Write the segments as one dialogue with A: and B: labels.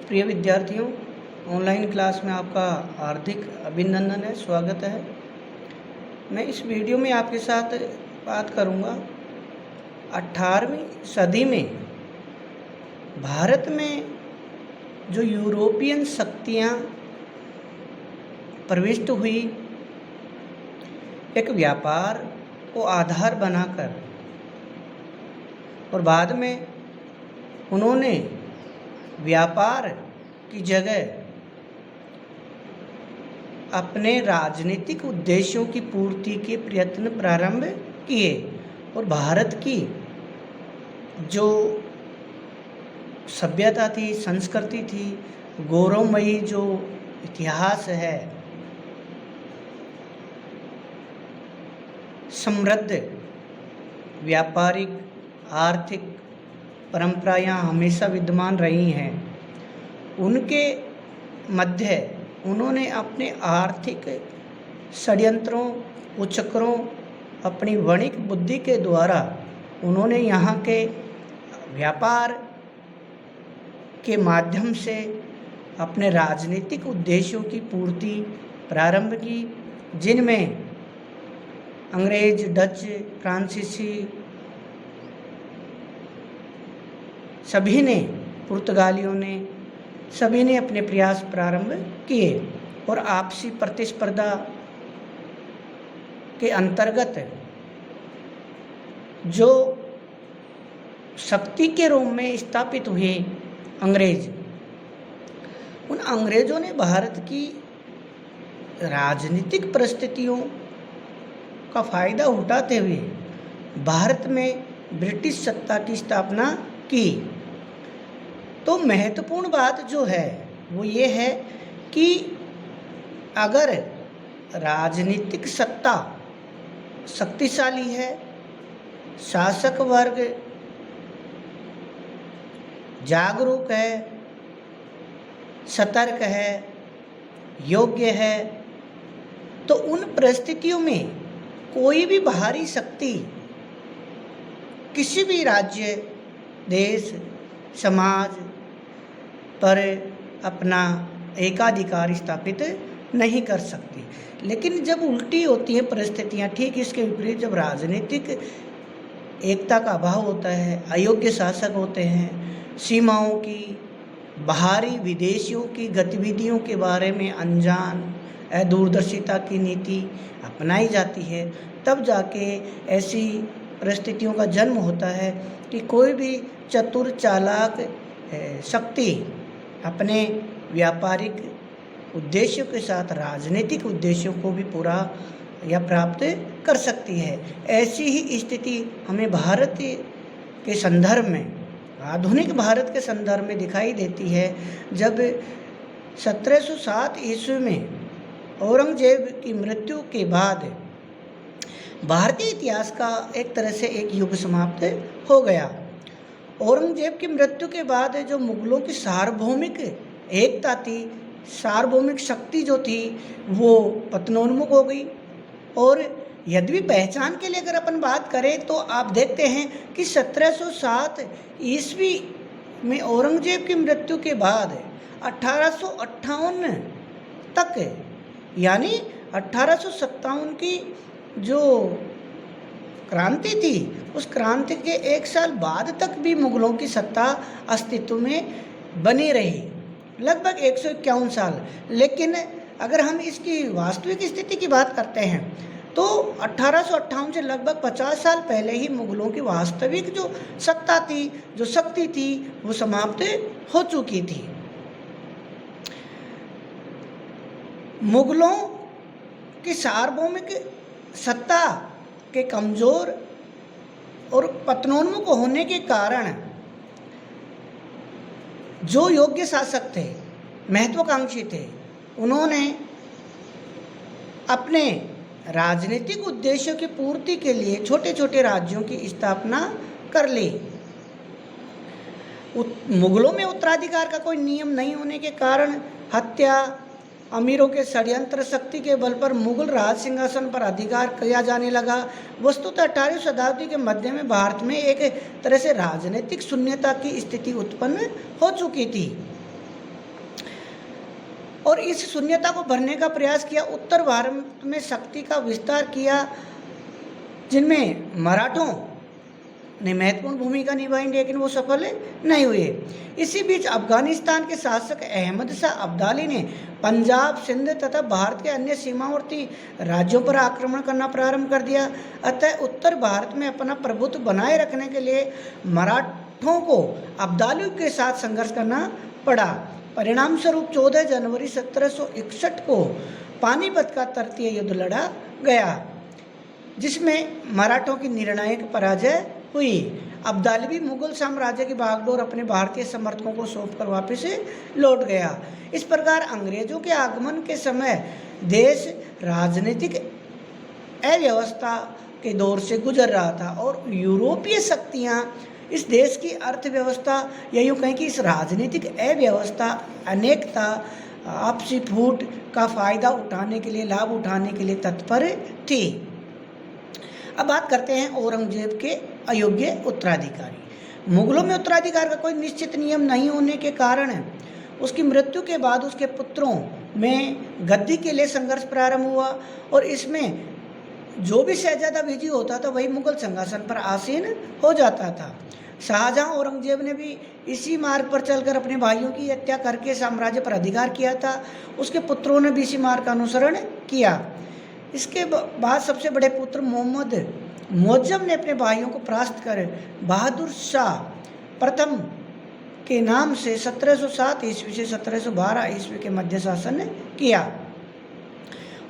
A: प्रिय विद्यार्थियों, online class में आपका हार्दिक अभिनंदन है, स्वागत है। मैं इस वीडियो में आपके साथ बात करूंगा 18वीं सदी में भारत में जो यूरोपियन शक्तियां प्रविष्ट हुई, एक व्यापार को आधार बनाकर, और बाद में उन्होंने व्यापार की जगह अपने राजनीतिक उद्देश्यों की पूर्ति के प्रयत्न प्रारंभ किए और भारत की जो सभ्यता थी, संस्कृति थी, गौरवमयी जो इतिहास है, समृद्ध व्यापारिक आर्थिक परंपराएं हमेशा विद्यमान रही हैं, उनके मध्य उन्होंने अपने आर्थिक षड्यंत्रों, कुचक्रों, अपनी वणिक बुद्धि के द्वारा उन्होंने यहाँ के व्यापार के माध्यम से अपने राजनीतिक उद्देश्यों की पूर्ति प्रारंभ की, जिनमें अंग्रेज, डच, फ्रांसीसी सभी ने, पुर्तगालियों ने, सभी ने अपने प्रयास प्रारंभ किए और आपसी प्रतिस्पर्धा के अंतर्गत जो शक्ति के रूप में स्थापित हुए अंग्रेज, उन अंग्रेजों ने भारत की राजनीतिक परिस्थितियों का फायदा उठाते हुए भारत में ब्रिटिश सत्ता की स्थापना की। तो महत्वपूर्ण बात जो है वो ये है कि अगर राजनीतिक सत्ता शक्तिशाली है, शासक वर्ग जागरूक है, सतर्क है, योग्य है, तो उन परिस्थितियों में कोई भी बाहरी शक्ति किसी भी राज्य, देश, समाज पर अपना एकाधिकार स्थापित नहीं कर सकती। लेकिन जब उल्टी होती हैं परिस्थितियाँ, ठीक इसके विपरीत, जब राजनीतिक एकता का अभाव होता है, अयोग्य शासक होते हैं, सीमाओं की, बाहरी विदेशियों की गतिविधियों के बारे में अनजान, दूरदर्शिता की नीति अपनाई जाती है, तब जाके ऐसी परिस्थितियों का जन्म होता है कि कोई भी चतुर चालाक शक्ति अपने व्यापारिक उद्देश्यों के साथ राजनीतिक उद्देश्यों को भी पूरा या प्राप्त कर सकती है। ऐसी ही स्थिति हमें भारत के संदर्भ में, आधुनिक भारत के संदर्भ में दिखाई देती है, जब 1707 ईस्वी में औरंगजेब की मृत्यु के बाद भारतीय इतिहास का एक तरह से एक युग समाप्त हो गया। औरंगजेब की मृत्यु के बाद जो मुगलों की सार्वभौमिक एकता थी, सार्वभौमिक शक्ति जो थी, वो पतनोन्मुख हो गई। और यद्यपि पहचान के लिए अगर अपन बात करें तो आप देखते हैं कि 1707 ईस्वी में औरंगजेब की मृत्यु के बाद 1858 तक, यानी 1857 की जो क्रांति थी, उस क्रांति के एक साल बाद तक भी मुगलों की सत्ता अस्तित्व में बनी रही, लगभग 151 साल। लेकिन अगर हम इसकी वास्तविक स्थिति की बात करते हैं तो 1858 से लगभग 50 साल पहले ही मुगलों की वास्तविक जो सत्ता थी, जो शक्ति थी, वो समाप्त हो चुकी थी। मुगलों की सार्वभौमिक सत्ता के कमज़ोर और पतनोन्मुख होने के कारण जो योग्य शासक थे, महत्वाकांक्षी थे, उन्होंने अपने राजनीतिक उद्देश्यों की पूर्ति के लिए छोटे छोटे राज्यों की स्थापना कर ली। मुगलों में उत्तराधिकार का कोई नियम नहीं होने के कारण हत्या, अमीरों के षड्यंत्र शक्ति के बल पर मुगल राज सिंहासन पर अधिकार किया जाने लगा। वस्तुतः 18वीं शताब्दी के मध्य में भारत में एक तरह से राजनीतिक शून्यता की स्थिति उत्पन्न हो चुकी थी। और इस शून्यता को भरने का प्रयास किया। उत्तर भारत में शक्ति का विस्तार किया, जिनमें मराठों ने महत्वपूर्ण भूमिका निभाई, लेकिन वो सफल नहीं हुए। इसी बीच अफगानिस्तान के शासक अहमद शाह अब्दाली ने पंजाब, सिंध तथा भारत के अन्य सीमावर्ती राज्यों पर आक्रमण करना प्रारंभ कर दिया। अतः उत्तर भारत में अपना प्रभुत्व बनाए रखने के लिए मराठों को अब्दालियों के साथ संघर्ष करना पड़ा। परिणाम स्वरूप 14 जनवरी 1761 को पानीपत का तृतीय युद्ध लड़ा गया, जिसमें मराठों की निर्णायक पराजय हुई। अब्दाली मुगल साम्राज्य की बागडोर अपने भारतीय समर्थकों को सौंपकर वापस लौट गया। इस प्रकार अंग्रेजों के आगमन के समय देश राजनीतिक अव्यवस्था के दौर से गुजर रहा था और यूरोपीय शक्तियां इस देश की अर्थव्यवस्था या यूँ कहें कि इस राजनीतिक अव्यवस्था, अनेकता, आपसी फूट का फायदा उठाने के लिए, लाभ उठाने के लिए तत्पर थी। अब बात करते हैं औरंगजेब के अयोग्य उत्तराधिकारी। मुगलों में उत्तराधिकार का कोई निश्चित नियम नहीं होने के कारण उसकी मृत्यु के बाद उसके पुत्रों में गद्दी के लिए संघर्ष प्रारंभ हुआ और इसमें जो भी शहजादा विजयी होता था वही मुगल सिंहासन पर आसीन हो जाता था। शाहजहां औरंगजेब ने भी इसी मार्ग पर चलकर अपने भाइयों की हत्या करके साम्राज्य पर अधिकार किया था। उसके पुत्रों ने भी इसी मार्ग का अनुसरण किया। इसके बाद सबसे बड़े पुत्र मोहम्मद मुअज्जम ने अपने भाइयों को परास्त कर बहादुर शाह प्रथम के नाम से 1707 ईस्वी से 1712 ईस्वी के मध्य शासन किया।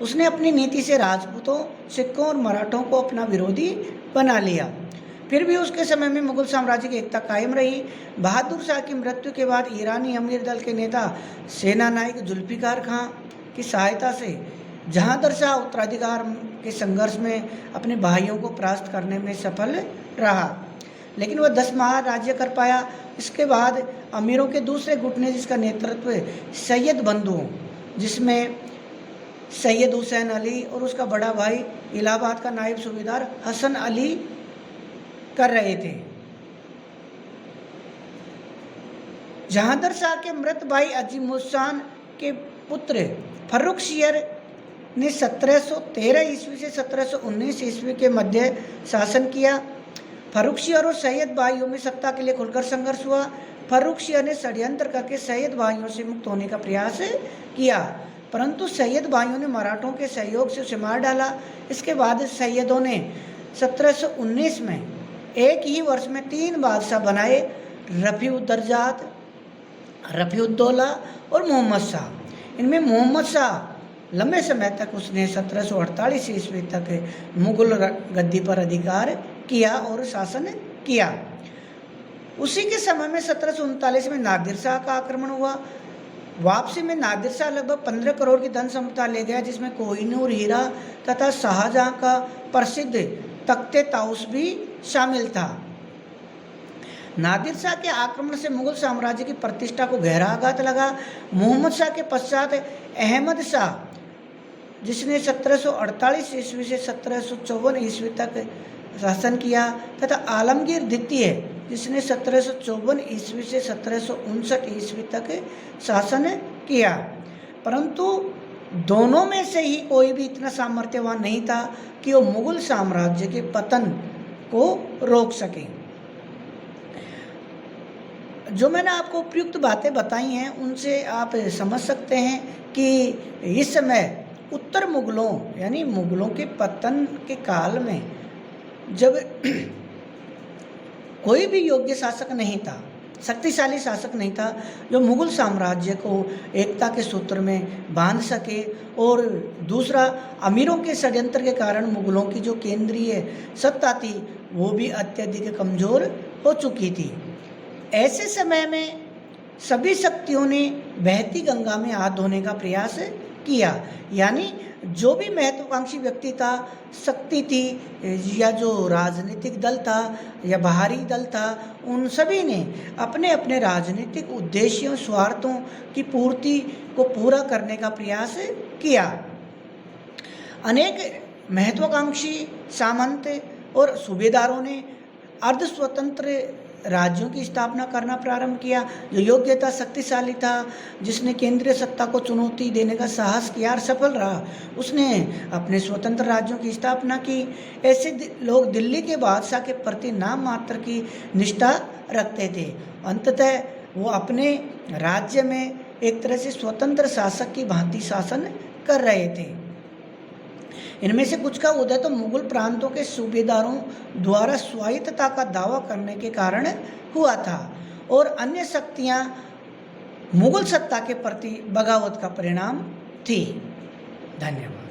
A: उसने अपनी नीति से राजपूतों, सिखों और मराठों को अपना विरोधी बना लिया। फिर भी उसके समय में मुगल साम्राज्य की एकता कायम रही। बहादुर शाह की मृत्यु के बाद ईरानी अमीर दल के नेता सेना नायक जुल्फिकार खां की सहायता से जहांगीर शाह उत्तराधिकार के संघर्ष में अपने भाइयों को परास्त करने में सफल रहा, लेकिन वह 10 माह राज्य कर पाया। इसके बाद अमीरों के दूसरे गुट ने, जिसका नेतृत्व सैयद बंधुओं, जिसमें सैयद हुसैन अली और उसका बड़ा भाई इलाहाबाद का नायब सूबेदार हसन अली कर रहे थे। जहांगीर शाह के मृत भाई अजीमुद्दीन के पुत्र फर्रुखसियर ने 1713 ईस्वी से 1719 ईस्वी के मध्य शासन किया। फर्रुखसियर और सैयद भाइयों में सत्ता के लिए खुलकर संघर्ष हुआ। फर्रुखसियर ने षड्यंत्र करके सैयद भाइयों से मुक्त होने का प्रयास किया, परंतु सैयद भाइयों ने मराठों के सहयोग से उसे मार डाला। इसके बाद सैयदों ने 1719 में एक ही वर्ष में 3 बादशाह बनाए, रफ़ीउद्दर्जात, रफ़ीउद्दौला और मोहम्मद शाह। इनमें मोहम्मद शाह लंबे समय तक उसने 1748 ईस्वी तक मुगल गद्दी पर अधिकार किया और शासन किया। उसी के समय में 1739 में नादिर शाह का आक्रमण हुआ। वापसी में नादिर शाह लगभग 15 करोड़ की धन संपदा ले गया, जिसमें कोहिनूर हीरा तथा शाहजहां का प्रसिद्ध तख्ते ताउस भी शामिल था। नादिर शाह के आक्रमण से मुगल साम्राज्य की प्रतिष्ठा को गहरा आघात लगा। मोहम्मद शाह के पश्चात अहमद शाह, जिसने 1748 ईस्वी से 1754 ईस्वी तक शासन किया, तथा आलमगीर द्वितीय, जिसने 1754 ईस्वी से 1759 ईस्वी तक शासन किया, परंतु दोनों में से ही कोई भी इतना सामर्थ्यवान नहीं था कि वो मुगल साम्राज्य के पतन को रोक सके। जो मैंने आपको उपयुक्त बातें बताई हैं उनसे आप समझ सकते हैं कि इस समय उत्तर मुगलों यानी मुगलों के पतन के काल में जब कोई भी योग्य शासक नहीं था, शक्तिशाली शासक नहीं था जो मुगल साम्राज्य को एकता के सूत्र में बांध सके, और दूसरा अमीरों के षड्यंत्र के कारण मुगलों की जो केंद्रीय सत्ता थी वो भी अत्यधिक कमज़ोर हो चुकी थी। ऐसे समय में सभी शक्तियों ने बहती गंगा में हाथ धोने का प्रयास किया, यानी जो भी महत्वाकांक्षी व्यक्ति था, शक्ति थी, या जो राजनीतिक दल था या बाहरी दल था, उन सभी ने अपने अपने राजनीतिक उद्देश्यों, स्वार्थों की पूर्ति को पूरा करने का प्रयास किया। अनेक महत्वाकांक्षी सामंत और सूबेदारों ने अर्ध स्वतंत्र राज्यों की स्थापना करना प्रारंभ किया। जो योग्य था, शक्तिशाली था, जिसने केंद्रीय सत्ता को चुनौती देने का साहस किया और सफल रहा, उसने अपने स्वतंत्र राज्यों की स्थापना की। ऐसे लोग दिल्ली के बादशाह के प्रति नाम मात्र की निष्ठा रखते थे। अंततः वो अपने राज्य में एक तरह से स्वतंत्र शासक की भांति शासन कर रहे थे। इनमें से कुछ का उदय तो मुगल प्रांतों के सूबेदारों द्वारा स्वायत्तता का दावा करने के कारण हुआ था, और अन्य शक्तियां मुगल सत्ता के प्रति बगावत का परिणाम थी। धन्यवाद।